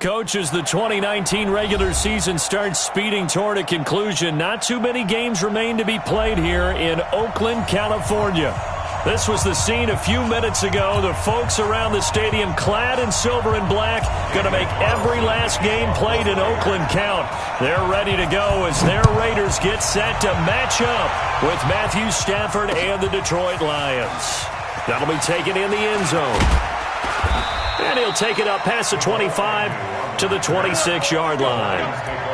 Coach, as the 2019 regular season starts speeding toward a conclusion, not too many games remain to be played here in Oakland, California. This was the scene a few minutes ago. The folks around the stadium clad in silver and black going to make every last game played in Oakland count. They're ready to go as their Raiders get set to match up with Matthew Stafford and the Detroit Lions. That'll be taken in the end zone. And he'll take it up past the 25 to the 26-yard line.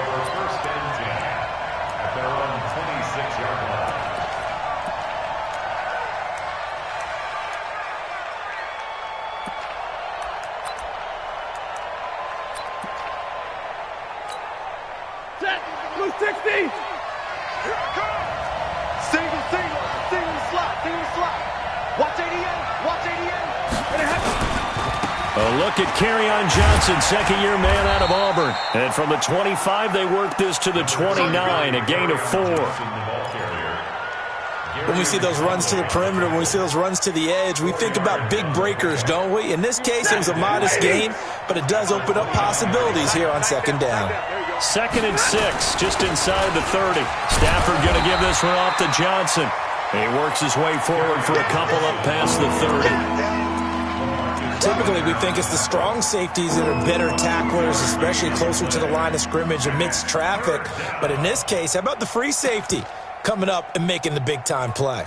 A look at Kerryon Johnson, second-year man out of Auburn. And from the 25, they work this to the 29, a gain of 4. When we see those runs to the perimeter, when we see those runs to the edge, we think about big breakers, don't we? In this case, it was a modest gain, but it does open up possibilities here on second down. 2nd and 6, just inside the 30. Stafford going to give this one off to Johnson. He works his way forward for a couple up past the 30. Typically, we think it's the strong safeties that are better tacklers, especially closer to the line of scrimmage amidst traffic. But in this case, how about the free safety coming up and making the big-time play?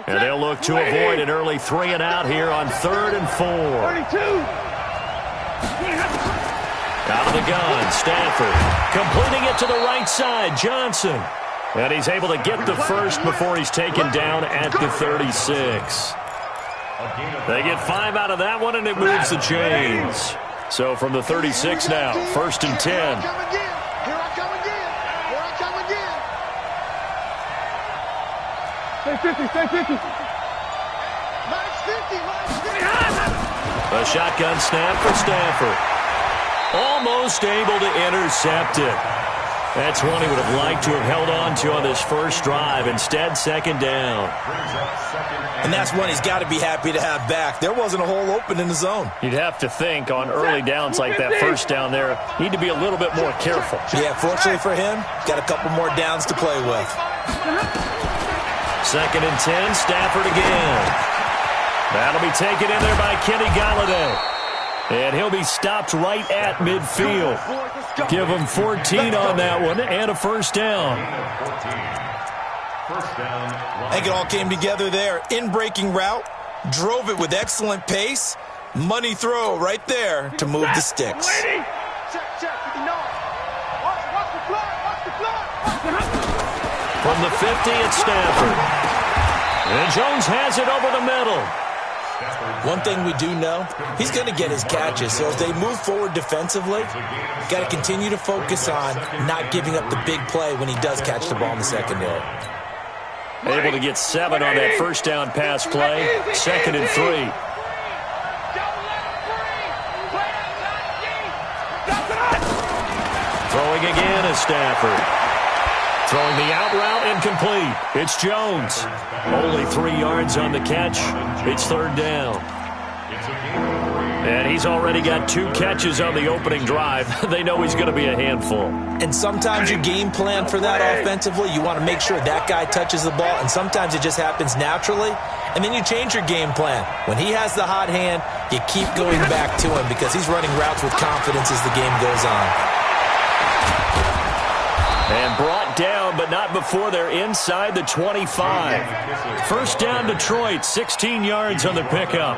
And they'll look to avoid an early 3 and out here on 3rd and 4. 32. Out of the gun, Stafford completing it to the right side, Johnson. And he's able to get the first before he's taken down at the 36. They get 5 out of that one, and it moves the chains. So from the 36 now, 1st and 10. Here I come again. Stay 50, stay 50. Minus 50. A shotgun snap for Stafford. Almost able to intercept it. That's one he would have liked to have held on to on this first drive. Instead, 2nd down. And that's one he's got to be happy to have back. There wasn't a hole open in the zone. You'd have to think on early downs like that first down there, need to be a little bit more careful. Yeah, fortunately for him, got a couple more downs to play with. 2nd and 10, Stafford again. That'll be taken in there by Kenny Golladay. And he'll be stopped right at midfield. Give him 14 on that one and a first down. I think it all came together there. In-breaking route, drove it with excellent pace. Money throw right there to move the sticks. From the 50, it's Stafford. And Jones has it over the middle. One thing we do know, he's going to get his catches. So as they move forward defensively, got to continue to focus on not giving up the big play when he does catch the ball in the secondary. Able to get 7 on that first down pass play. 2nd and 3. Throwing again is Stafford. Throwing the out route incomplete. It's Jones. Only 3 yards on the catch. It's 3rd down. And he's already got 2 catches on the opening drive. They know he's going to be a handful. And sometimes you game plan for that offensively. You want to make sure that guy touches the ball. And sometimes it just happens naturally. And then you change your game plan. When he has the hot hand, you keep going back to him because he's running routes with confidence as the game goes on. And brought down, but not before they're inside the 25. First down, Detroit, 16 yards on the pickup.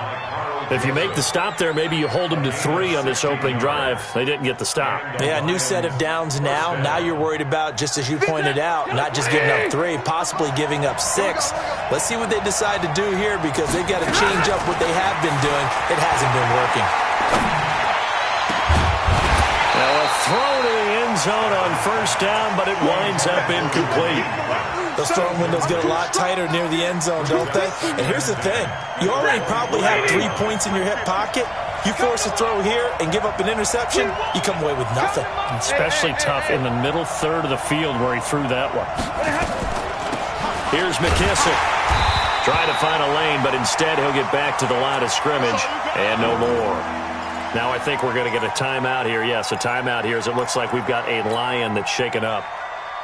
If you make the stop there, maybe you hold them to 3 on this opening drive. They didn't get the stop. Yeah, new set of downs now. Now you're worried about, just as you pointed out, not just giving up 3, possibly giving up 6. Let's see what they decide to do here because they've got to change up what they have been doing. It hasn't been working. Now a throw to the end zone on first down, but it winds up incomplete. Those throwing windows get a lot tighter near the end zone, don't they? And here's the thing. You already probably have 3 points in your hip pocket. You force a throw here and give up an interception, you come away with nothing. Especially tough in the middle third of the field where he threw that one. Here's McKissick. Trying to find a lane, but instead he'll get back to the line of scrimmage and no more. Now I think we're going to get a timeout here. Yes, a timeout here as it looks like we've got a Lion that's shaken up.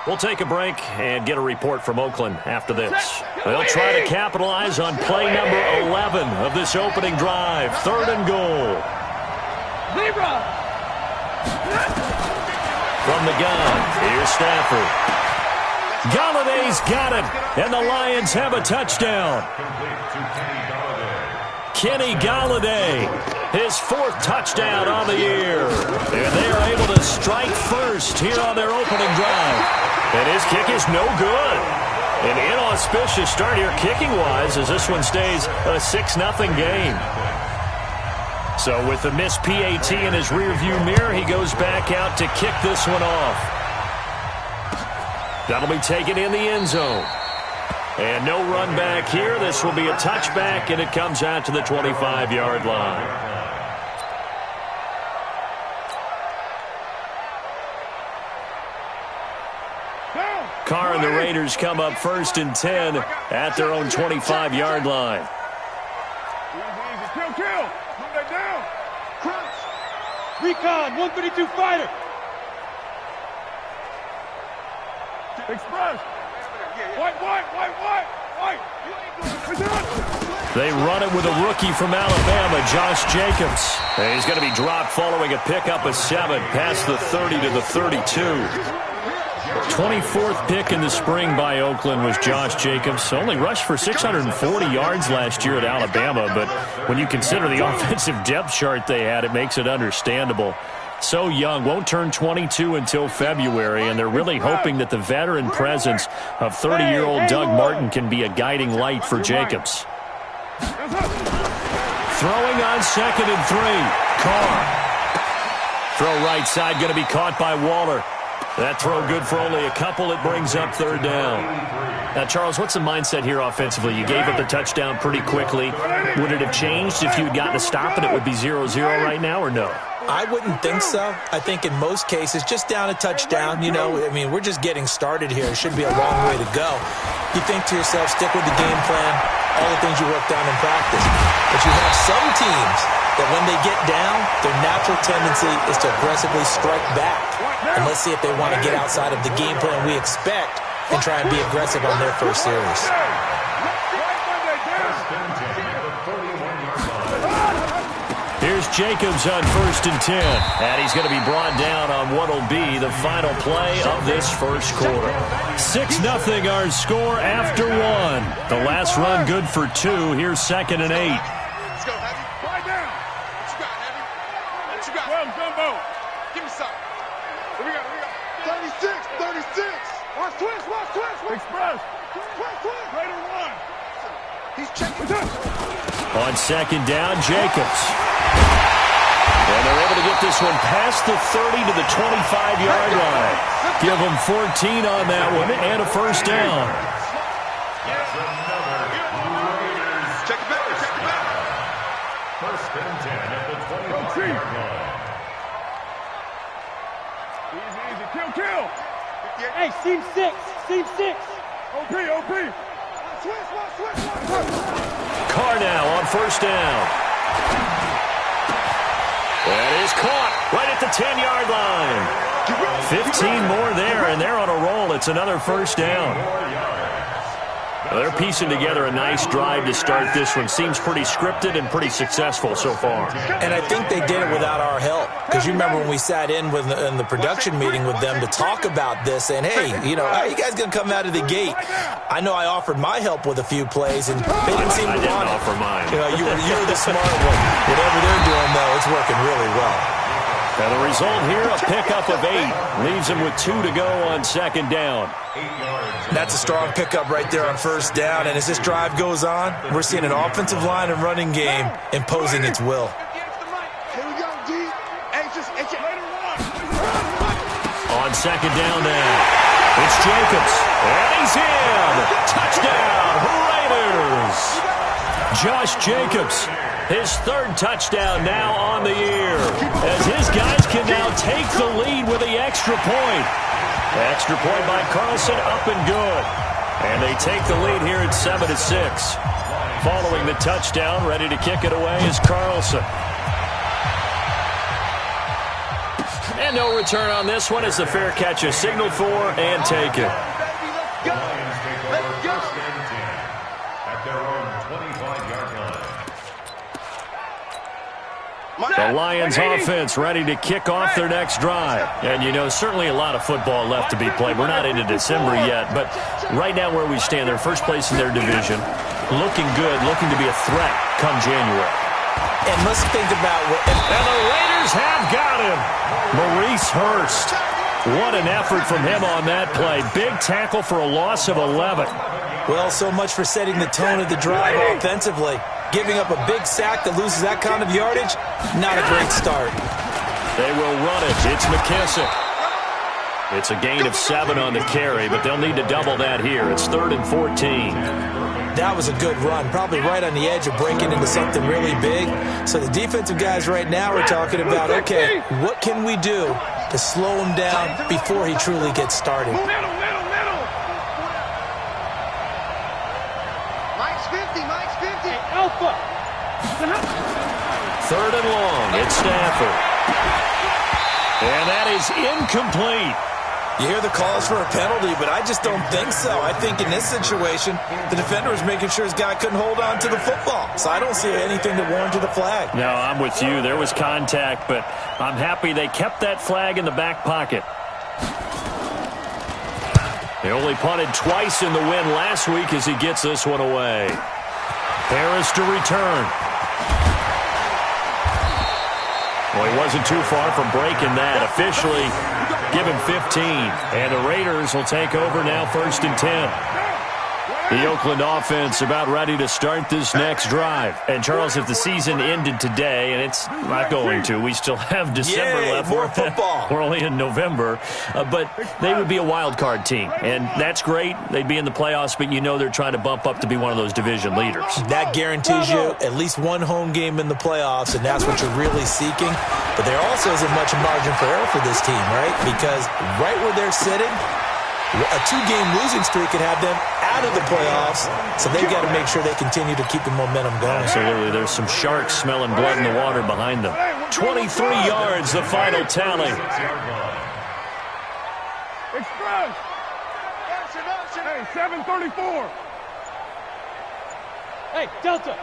We'll take a break and get a report from Oakland after this. They'll try to capitalize on play number 11 of this opening drive. 3rd and goal. From the gun, here's Stafford. Galladay's got it, and the Lions have a touchdown. Kenny Galladay, his 4th touchdown on the year. And they are able to strike first here on their opening drive. And his kick is no good. An inauspicious start here kicking-wise as this one stays a 6-0 game. So with the missed PAT in his rearview mirror, he goes back out to kick this one off. That'll be taken in the end zone. And no run back here. This will be a touchback, and it comes out to the 25-yard line. Carr and the Raiders come up 1st and 10 at their own 25-yard line. Kill. Move that down. Crouch. Recon, 132 fighter. Express. White. They run it with a rookie from Alabama, Josh Jacobs. And he's going to be dropped following a pickup of 7 past the 30 to the 32. 24th pick in the spring by Oakland was Josh Jacobs. Only rushed for 640 yards last year at Alabama, but when you consider the offensive depth chart they had, it makes it understandable. So young, won't turn 22 until February, and they're really hoping that the veteran presence of 30-year-old Doug Martin can be a guiding light for Jacobs. Throwing on 2nd and 3. Carr. Throw right side, going to be caught by Waller. That throw good for only a couple. It brings up 3rd down. Now, Charles, what's the mindset here offensively? You gave up the touchdown pretty quickly. Would it have changed if you had gotten a stop and it would be 0-0 right now, or no? I wouldn't think so. I think in most cases, just down a touchdown, we're just getting started here. It should be a long way to go. You think to yourself, stick with the game plan, all the things you worked on in practice. But you have some teams that when they get down, their natural tendency is to aggressively strike back. And let's see if they want to get outside of the game plan we expect and try and be aggressive on their first series. Here's Jacobs on 1st and 10. And he's going to be brought down on what will be the final play of this first quarter. 6-0 our score after 1. The last run good for 2. Here's 2nd and 8. Let's go, Heavy. Quiet down. What you got, Heavy? What you got? Well, Gumbo. Give me something. What we got? 36. Watch twist. Express. Twist. Raider 1. He's checking. On 2nd down, Jacobs. And they're able to get this one past the 30 to the 25-yard line. Give them 14 on that one and a 1st down. Check it back. 1st and 10 at the 25-yard line. Easy. Kill. Hey, seam 6. OP. Switch. Carr now on 1st down. That is caught right at the 10-yard line. 15 more there, and they're on a roll. It's another 1st down. They're piecing together a nice drive to start this one. Seems pretty scripted and pretty successful so far. And I think they did it without our help. Because you remember when we sat in the production meeting with them to talk about this, and hey, how are you guys going to come out of the gate? I know I offered my help with a few plays, and they didn't seem to want it. Offer mine. You were the smart one. Whatever they're doing, though, it's working really well. And the result here, a pickup of 8. Leaves them with 2 to go on 2nd down. That's a strong pickup right there on 1st down. And as this drive goes on, we're seeing an offensive line and running game imposing its will. Here we go, D. On 2nd down now, it's Jacobs. And he's in. Touchdown, Raiders. Josh Jacobs. His 3rd touchdown now on the year, as his guys can now take the lead with the extra point. Extra point by Carlson, up and good. And they take the lead here at 7-6. Following the touchdown, ready to kick it away is Carlson. And no return on this one as the fair catch is signaled for and taken. Lions take over first and 10 at their own 25-yard line. The Lions offense ready to kick off their next drive. And, you know, certainly a lot of football left to be played. We're not into December yet, but right now where we stand, they're first place in their division. Looking good, looking to be a threat come January. And let's think about what... And the Raiders have got him. Maurice Hurst. What an effort from him on that play. Big tackle for a loss of 11. Well, so much for setting the tone of the drive offensively. Giving up a big sack that loses that kind of yardage, not a great start. They will run it. It's McKissick. It's a gain of 7 on the carry, but they'll need to double that here. It's 3rd and 14. That was a good run, probably right on the edge of breaking into something really big. So the defensive guys right now are talking about, okay, what can we do to slow him down before he truly gets started? Middle. Mike's 50. Alpha. 3rd and long. It's Stafford. And that is incomplete. You hear the calls for a penalty, but I just don't think so. I think in this situation, the defender was making sure his guy couldn't hold on to the football. So I don't see anything that warranted the flag. No, I'm with you. There was contact, but I'm happy they kept that flag in the back pocket. They only punted twice in the win last week as he gets this one away. Harris to return. Well, he wasn't too far from breaking that. Officially, give him 15. And the Raiders will take over now 1st and 10. The Oakland offense about ready to start this next drive. And, Charles, if the season ended today, and it's not going to, we still have December left. More football. We're only in November. But they would be a wild card team. And that's great. They'd be in the playoffs, but you know they're trying to bump up to be one of those division leaders. That guarantees you at least one home game in the playoffs, and that's what you're really seeking. But there also isn't much margin for error for this team, right? Because right where they're sitting, a 2-game losing streak could have them out of the playoffs, so they've got to make sure they continue to keep the momentum going. Absolutely. There's some sharks smelling blood in the water behind them. 23 yards, the final tally. Express. Hey, 734. Hey, Delta.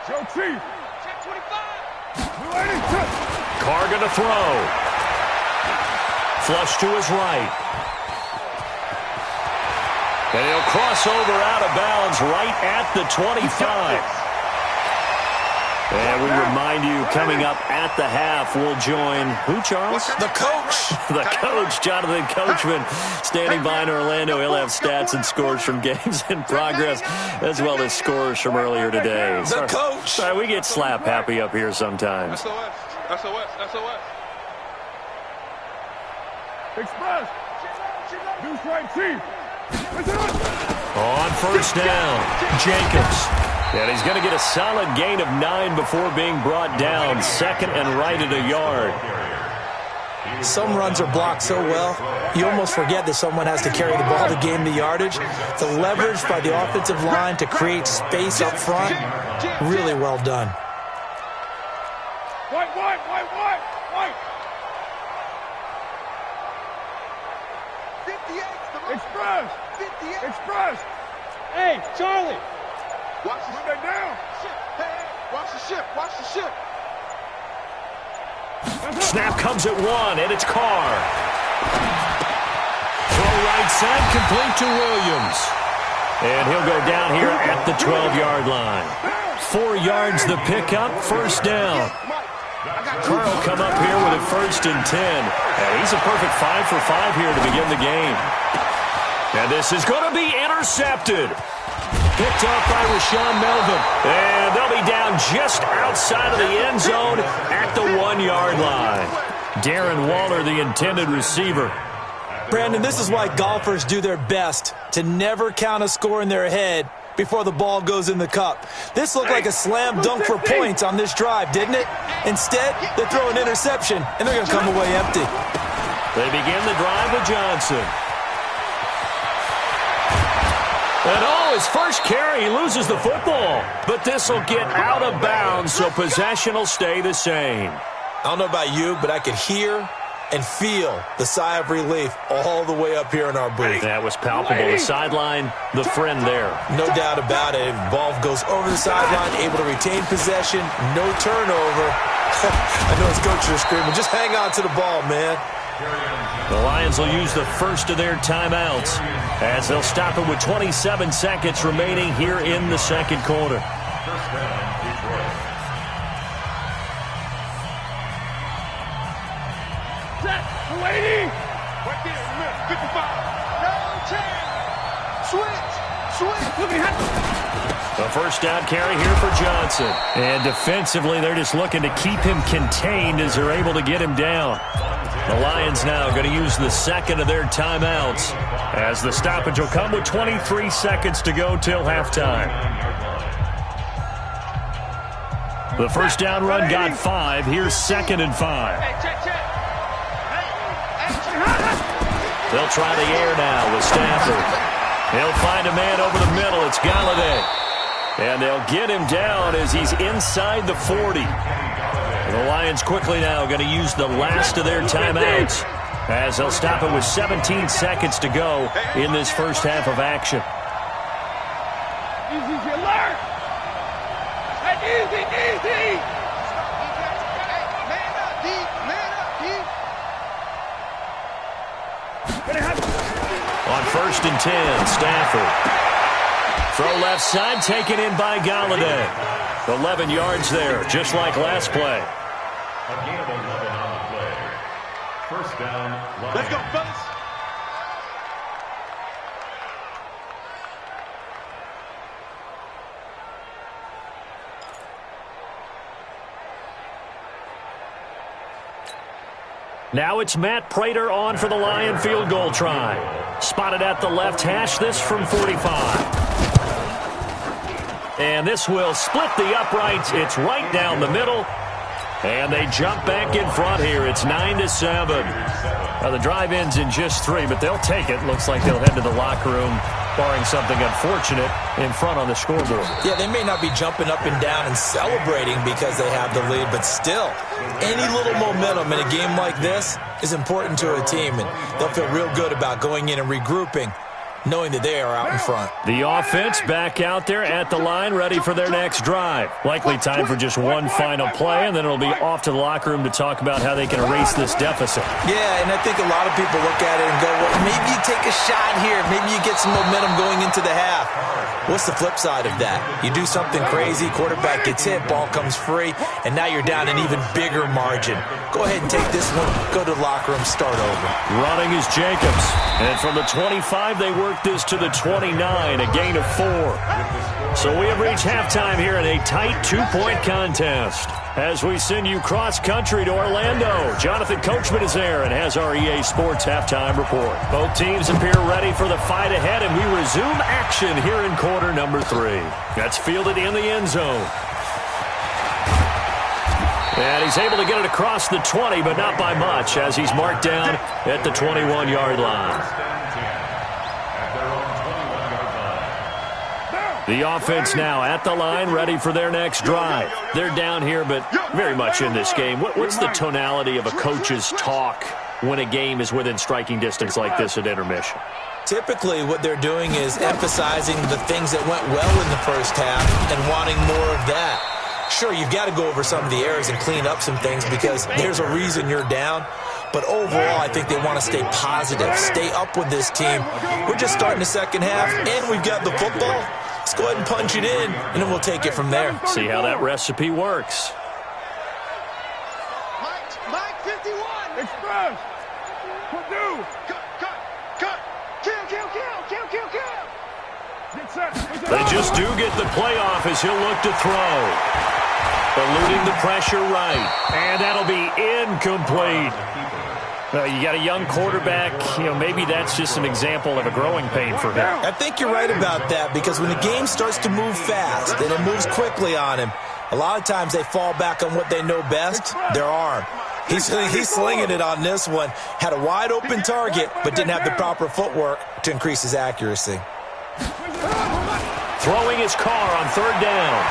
Joe Chief. Check 25. Carr going to throw. Flush to his right. And he'll cross over out of bounds right at the 25. And we remind you, coming up at the half, we'll join who, Charles? The coach. The coach, Jonathan Coachman, standing by in Orlando. He'll have stats and scores from games in progress, as well as scores from earlier today. The coach. Sorry, we get slap happy up here sometimes. SOS. Express. Deuce right, Chief. On 1st down, Jacobs. And he's going to get a solid gain of 9 before being brought down. 2nd and right at a yard. Some runs are blocked so well, you almost forget that someone has to carry the ball to gain the yardage. The leverage by the offensive line to create space up front, really well done. White. Express. Hey, Charlie. Watch the ship. Down. Hey, watch the ship. Snap comes at 1, and it's Carr. Throw right side, complete to Williams. And he'll go down here at the 12-yard line. 4 yards the pickup, 1st down. Carr will come up here with a 1st and 10. And he's a perfect 5 for 5 here to begin the game. And this is going to be intercepted. Picked off by Rashawn Melvin. And they'll be down just outside of the end zone at the 1-yard line. Darren Waller, the intended receiver. Brandon, this is why golfers do their best to never count a score in their head before the ball goes in the cup. This looked like a slam dunk for points on this drive, didn't it? Instead, they throw an interception, and they're going to come away empty. They begin the drive with Johnson. And his first carry, he loses the football. But this will get out of bounds, so possession will stay the same. I don't know about you, but I could hear and feel the sigh of relief all the way up here in our booth. That was palpable. The sideline, the friend there. No doubt about it. Ball goes over the sideline, able to retain possession, no turnover. I know his coaches are screaming, just hang on to the ball, man. The Lions will use the first of their timeouts as they'll stop it with 27 seconds remaining here in the second quarter. Set, waiting. Right there, 55. No chance. Switch. Look at A first down carry here for Johnson. And defensively, they're just looking to keep him contained as they're able to get him down. The Lions now going to use the second of their timeouts as the stoppage will come with 23 seconds to go till halftime. The first down run got 5. Here's 2nd and 5. They'll try the air now with Stafford. He'll find a man over the middle. It's Galladay. And they'll get him down as he's inside the 40. The Lions quickly now going to use the last of their timeouts as they'll stop it with 17 seconds to go in this first half of action. Easy, alert. Easy. Man up, deep. On 1st and 10, Stafford. Throw left side, taken in by Galladay. 11 yards there, just like last play. A gain of 11 on the play. First down. Let's go, fellas. Now it's Matt Prater on for the Lion field goal try. Spotted at the left hash, this from 45. And this will split the uprights. It's right down the middle. And they jump back in front here. It's 9-7. Now the drive ends in just 3, but they'll take it. Looks like they'll head to the locker room, barring something unfortunate, in front on the scoreboard. Yeah, they may not be jumping up and down and celebrating because they have the lead, but still, any little momentum in a game like this is important to a team, and they'll feel real good about going in and regrouping, knowing that they are out in front. The offense back out there at the line, ready for their next drive. Likely time for just one final play, and then it'll be off to the locker room to talk about how they can erase this deficit. Yeah, and I think a lot of people look at it and go, well, maybe you take a shot here. Maybe you get some momentum going into the half. What's the flip side of that? You do something crazy, quarterback gets hit, ball comes free, and now you're down an even bigger margin. Go ahead and take this one, go to the locker room, start over. Running is Jacobs. And from the 25, they work this to the 29, a gain of 4. So we have reached halftime here in a tight 2-point contest. As we send you cross-country to Orlando, Jonathan Coachman is there and has our EA Sports halftime report. Both teams appear ready for the fight ahead, and we resume action here in quarter number 3. That's fielded in the end zone. And he's able to get it across the 20, but not by much, as he's marked down at the 21-yard line. The offense now at the line, ready for their next drive. They're down here, but very much in this game. What's the tonality of a coach's talk when a game is within striking distance like this at intermission? Typically, what they're doing is emphasizing the things that went well in the first half and wanting more of that. Sure, you've got to go over some of the errors and clean up some things because there's a reason you're down. But overall, I think they want to stay positive, stay up with this team. We're just starting the second half, and we've got the football. Let's go ahead and punch it in, and then we'll take it from there. See how that recipe works. Mike 51. Express. Purdue. Cut. Kill. Get set. They just do get the playoff as he'll look to throw. Eluding the pressure right. And that'll be incomplete. You got a young quarterback, maybe that's just an example of a growing pain for him. I think you're right about that because when the game starts to move fast and it moves quickly on him, a lot of times they fall back on what they know best, their arm. He's slinging it on this one. Had a wide open target, but didn't have the proper footwork to increase his accuracy. Throwing his car on third down.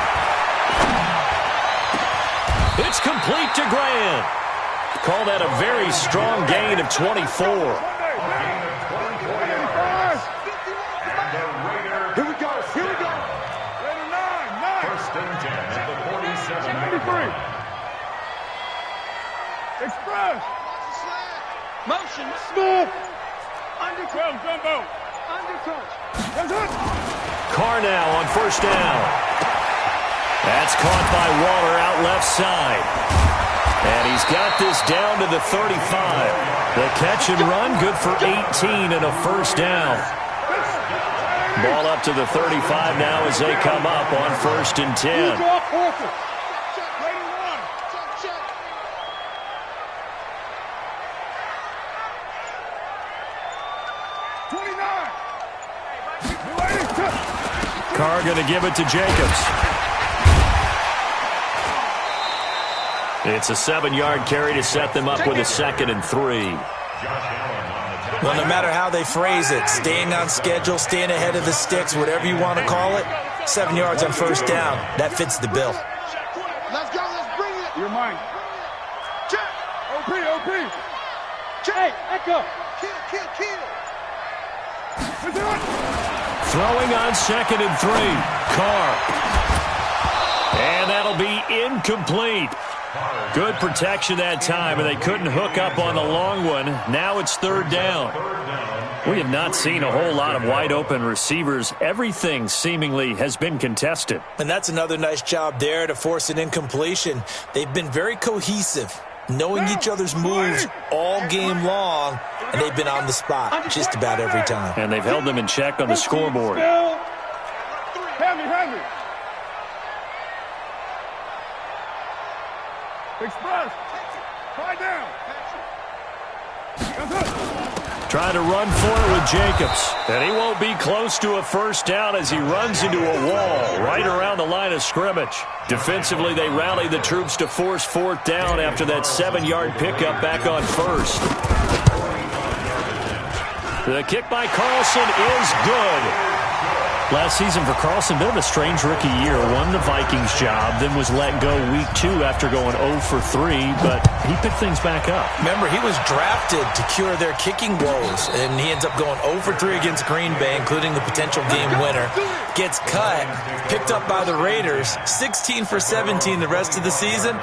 It's complete to Grant. Call that a very strong gain of 24. Here we go. Here we go. First and 10 at the 47. Express. Motion. Smooth. Undercut. Jumbo. Undercut. Carr now on first down. That's caught by Waller out left side. And he's got this down to the 35. The catch and run, good for 18 and a first down. Ball up to the 35 now as they come up on first and 10. Carr going to give it to Jacobs. It's a 7-yard carry to set them up with a 2nd and 3. Well, no matter how they phrase it, staying on schedule, staying ahead of the sticks, whatever you want to call it, 7 yards on first down, that fits the bill. Let's go, let's bring it. You're mine. Check. OP. Check. Echo. Kill. Throwing on 2nd and 3. Carr. And that'll be incomplete. Good protection that time, and they couldn't hook up on the long one. Now it's third down. We have not seen a whole lot of wide-open receivers. Everything seemingly has been contested. And that's another nice job there to force an incompletion. They've been very cohesive, knowing each other's moves all game long, and they've been on the spot just about every time. And they've held them in check on the scoreboard. Heavy. Express. Tie down. Trying to run for it with Jacobs. And he won't be close to a first down as he runs into a wall right around the line of scrimmage. Defensively, they rally the troops to force fourth down after that 7-yard pickup back on first. The kick by Carlson is good. Last season for Carlson, bit of a strange rookie year. Won the Vikings job, then was let go week 2 after going 0 for 3, but he picked things back up. Remember, he was drafted to cure their kicking woes, and he ends up going 0 for 3 against Green Bay, including the potential game winner. Gets cut, picked up by the Raiders, 16 for 17 the rest of the season.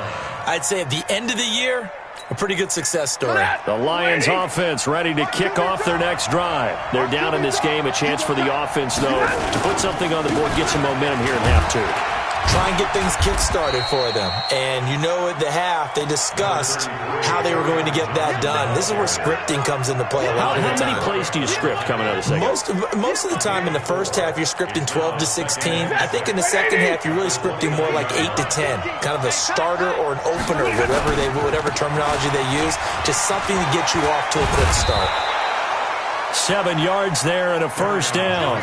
I'd say at the end of the year, a pretty good success story. The Lions offense ready to kick off their next drive. They're down in this game. A chance for the offense, though, to put something on the board, get some momentum here in half 2. Try and get things kick-started for them. And you know at the half, they discussed how they were going to get that done. This is where scripting comes into play a lot of the time. How many plays do you script coming out of the second? Most of the time in the first half, you're scripting 12 to 16. I think in the second half, you're really scripting more like 8 to 10. Kind of a starter or an opener, whatever terminology they use, just something to get you off to a quick start. 7 yards there and a first down.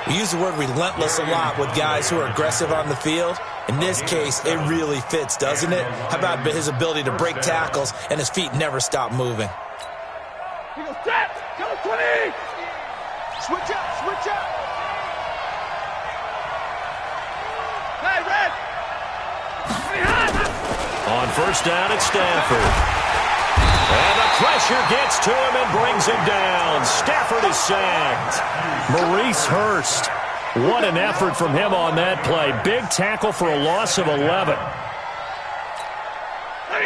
We use the word relentless a lot with guys who are aggressive on the field. In this case, it really fits, doesn't it? How about his ability to break tackles and his feet never stop moving? He goes, set! Go 20! Switch up! Hey, Red! On first down, it's Stafford. And the pressure gets to him and brings him down. Stafford is sacked. Maurice Hurst. What an effort from him on that play. Big tackle for a loss of 11.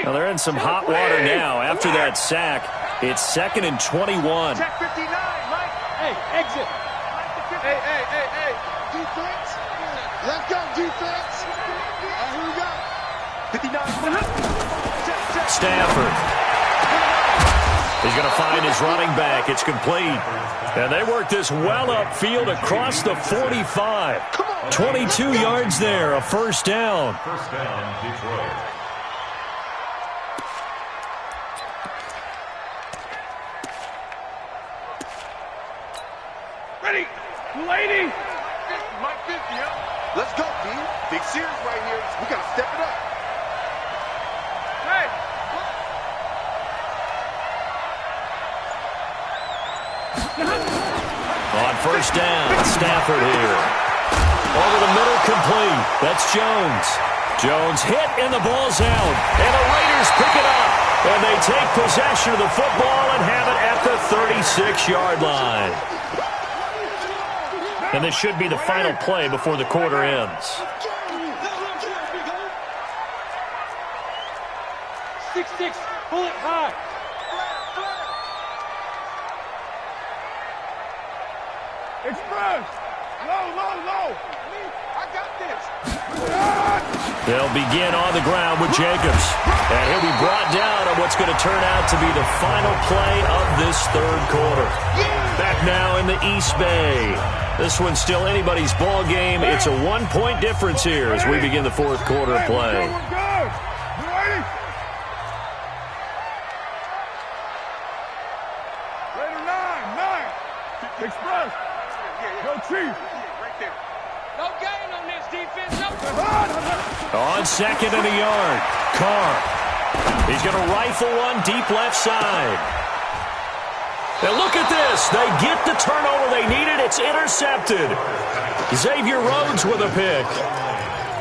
Now they're in some hot water now. After that sack, it's 2nd and 21. Check 59, Mike. Hey, exit. Hey. Defense. Let's go, defense. Here we go. 59. Stafford. He's going to find his running back. It's complete. And they work this well upfield across the 45. 22 yards there, a first down. First down, Detroit. Ready. 280. Mike 50, huh? Let's go, D. Big series right here. We got to step it up. Hey. On first down, Stafford here. Over the middle, complete. That's Jones. Jones hit, and the ball's out. And the Raiders pick it up. And they take possession of the football and have it at the 36-yard line. And this should be the final play before the quarter ends. 6-6, pull it high. Express! Low! I got this! They'll begin on the ground with Jacobs. And he'll be brought down on what's going to turn out to be the final play of this third quarter. Back now in the East Bay. This one's still anybody's ball game. It's a 1-point difference here as we begin the fourth quarter play. We're good! You ready? Raider 9! Express! Go Chief! Right there. No gain on this defense. No. On second and a yard, Carr. He's going to rifle one deep left side. And look at this. They get the turnover they needed. It's intercepted. Xavier Rhodes with a pick.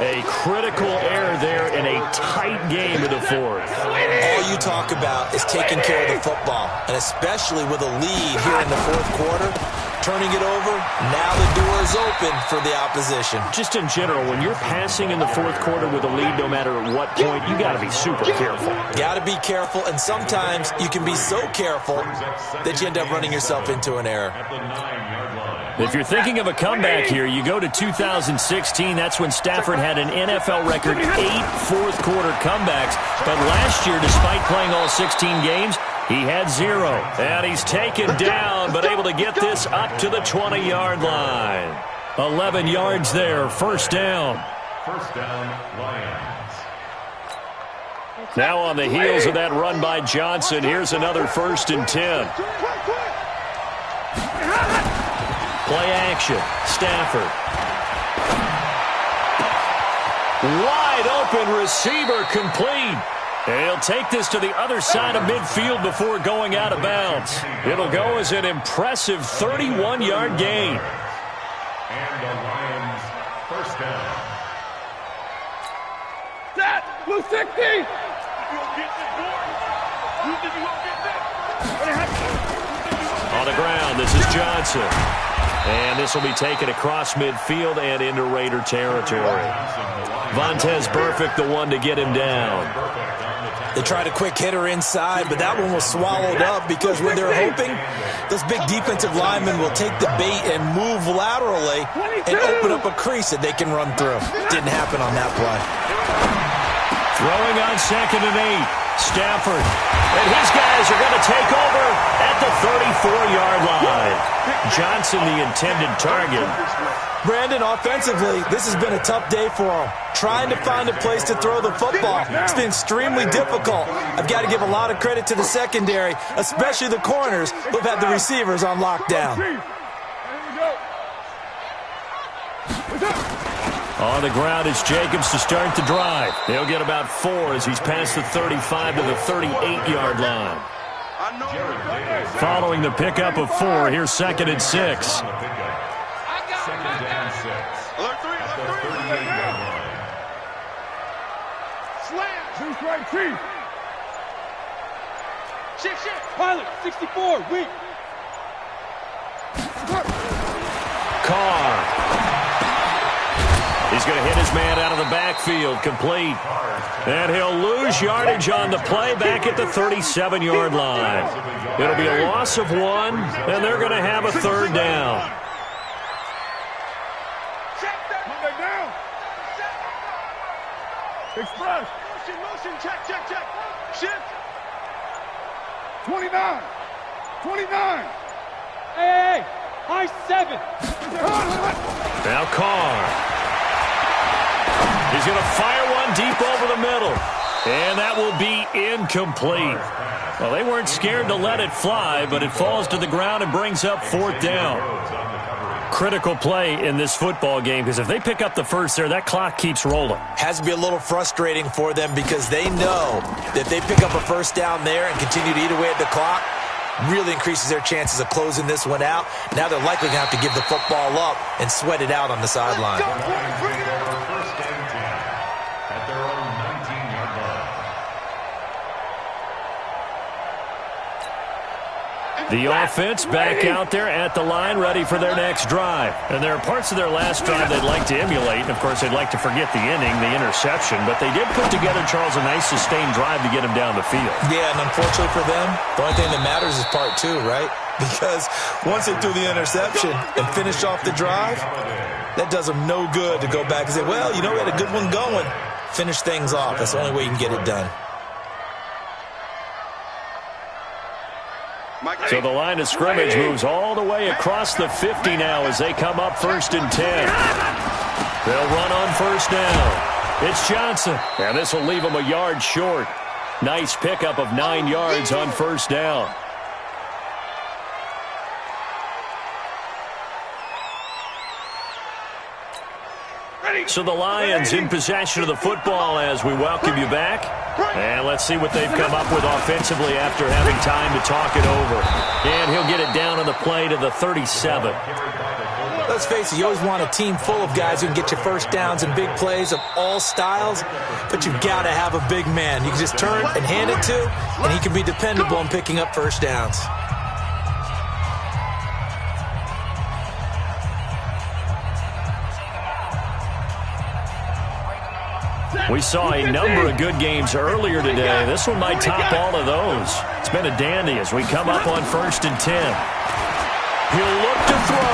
A critical error there in a tight game in the fourth. All you talk about is taking care of the football, and especially with a lead here in the fourth quarter, turning it over, now the door is open for the opposition. Just in general, when you're passing in the fourth quarter with a lead, no matter at what point, you got to be super careful. Got to be careful, and sometimes you can be so careful that you end up running yourself into an error. If you're thinking of a comeback here, you go to 2016. That's when Stafford had an NFL record 8 fourth-quarter comebacks. But last year, despite playing all 16 games, he had 0. And he's taken down, but able to get this up to the 20-yard line. 11 yards there, first down. First down, Lions. Now on the heels of that run by Johnson, here's another 1st and 10. Play action, Stafford. Wide open receiver, complete. And he'll take this to the other side of midfield before going out of bounds. It'll go as an impressive 31-yard gain. And the Lions, first down. Set! Blue 60! You won't get this board. You think you won't get that? On the ground, this is Johnson. And this will be taken across midfield and into Raider territory. Vontaze Burfict, the one to get him down. They tried a quick hitter inside, but that one was swallowed up because when they're hoping, those big defensive linemen will take the bait and move laterally and open up a crease that they can run through. Didn't happen on that play. Throwing on 2nd and 8. Stafford. And his guys are going to take over at the 34-yard line. Johnson, the intended target. Brandon, offensively, this has been a tough day for him. Trying to find a place to throw the football. It's been extremely difficult. I've got to give a lot of credit to the secondary, especially the corners who've had the receivers on lockdown. On the ground, it's Jacobs to start the drive. He'll get about 4 as he's past the 35 to the 38-yard line. Following the pickup of 4, here's 2nd and 6. Alert 3. Slam! Two straight, Chief! Shit. Pilot, 64, weak. Carr. He's going to hit his man out of the backfield, complete. And he'll lose yardage on the play back at the 37-yard line. It'll be a loss of 1, and they're going to have a 3rd down. Express. Motion, check. Shift. 29. Hey, high 7. Now Carr. He's going to fire one deep over the middle. And that will be incomplete. Well, they weren't scared to let it fly, but it falls to the ground and brings up 4th down. Critical play in this football game, because if they pick up the first there, that clock keeps rolling. Has to be a little frustrating for them because they know that if they pick up a 1st down there and continue to eat away at the clock, really increases their chances of closing this one out. Now they're likely going to have to give the football up and sweat it out on the sideline. First and 10 at their own 19-yard line. The offense back out there at the line, ready for their next drive. And there are parts of their last drive they'd like to emulate. Of course, they'd like to forget the inning, the interception. But they did put together, Charles, a nice sustained drive to get him down the field. Yeah, and unfortunately for them, the only thing that matters is part two, right? Because once they threw the interception and finished off the drive, that does them no good to go back and say, well, you know, we had a good one going. Finish things off. That's the only way you can get it done. So the line of scrimmage moves all the way across the 50 now as they come up 1st and 10. They'll run on first down. It's Johnson, and this will leave them a yard short. Nice pickup of 9 yards on first down. So the Lions in possession of the football as we welcome you back. And let's see what they've come up with offensively after having time to talk it over. And he'll get it down on the play to the 37. Let's face it, you always want a team full of guys who can get you first downs and big plays of all styles, but you've got to have a big man you can just turn and hand it to, and he can be dependable in picking up first downs. We saw a number of good games earlier today. This one might top all of those. It's been a dandy as we come up on 1st and 10. He'll look to throw.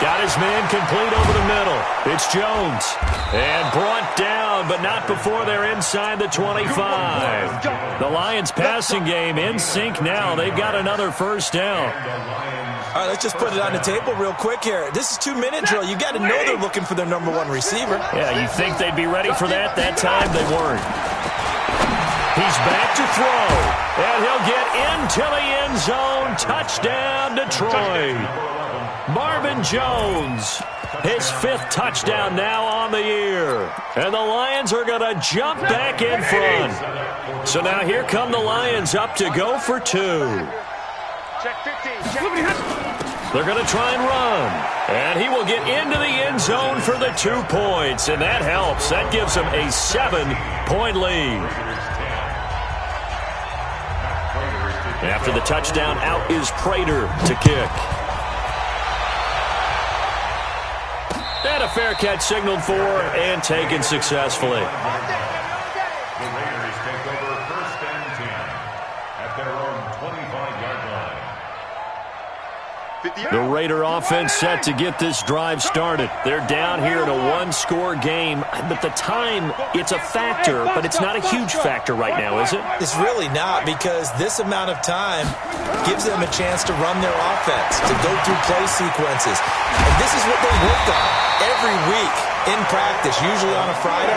Got his man complete over the middle. It's Jones. And brought down, but not before they're inside the 25. The Lions passing game in sync now. They've got another first down. All right, let's just put it on the table real quick here. This is 2-minute drill. You got to know they're looking for their number one receiver. Yeah, you think they'd be ready for that? That time they weren't. He's back to throw, and he'll get into the end zone. Touchdown, Detroit. Marvin Jones, his 5th touchdown now on the year. And the Lions are going to jump back in front. So now here come the Lions up to go for 2. Check 15. They're going to try and run. And he will get into the end zone for the 2 points. And that helps. That gives them a 7-point lead. After the touchdown, out is Prater to kick. And a fair catch signaled for and taken successfully. The Raiders take over 1st and 10 at their own 25-yard line. The Raider offense set to get this drive started. They're down here in a 1-score game, but the time, it's a factor, but it's not a huge factor right now, is it? It's really not, because this amount of time gives them a chance to run their offense, to go through play sequences. And this is what they work on every week in practice, usually on a Friday.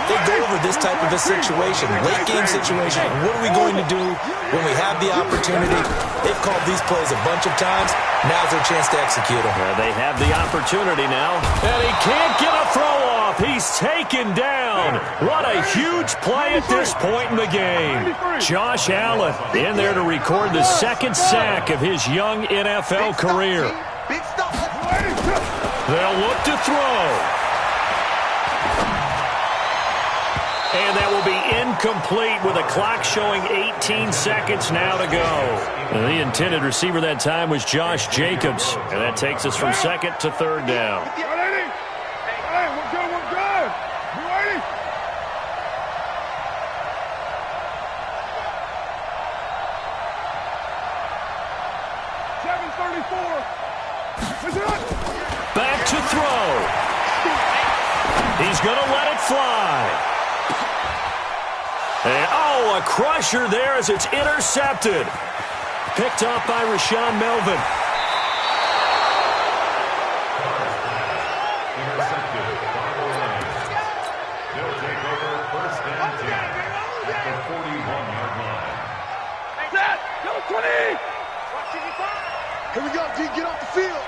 They go over this type of a situation, late game situation. What are we going to do when we have the opportunity? They've called these plays a bunch of times. Now's their chance to execute them. They have the opportunity now. And he can't get a throw off. He's taken down. What a huge play at this point in the game. Josh Allen in there to record the 2nd sack of his young NFL career. They'll look to throw. And that will be incomplete with a clock showing 18 seconds now to go. And the intended receiver that time was Josh Jacobs. And that takes us from 2nd to 3rd down. Hey, we're good. You ready? Back to throw. He's going to let it fly. And, a crusher there as it's intercepted. Picked off by Rashaan Melvin. Intercepted by the Lions. They'll take over 1st and 10 at the 41-yard line. Go 20! Here we go, D. Get off the field.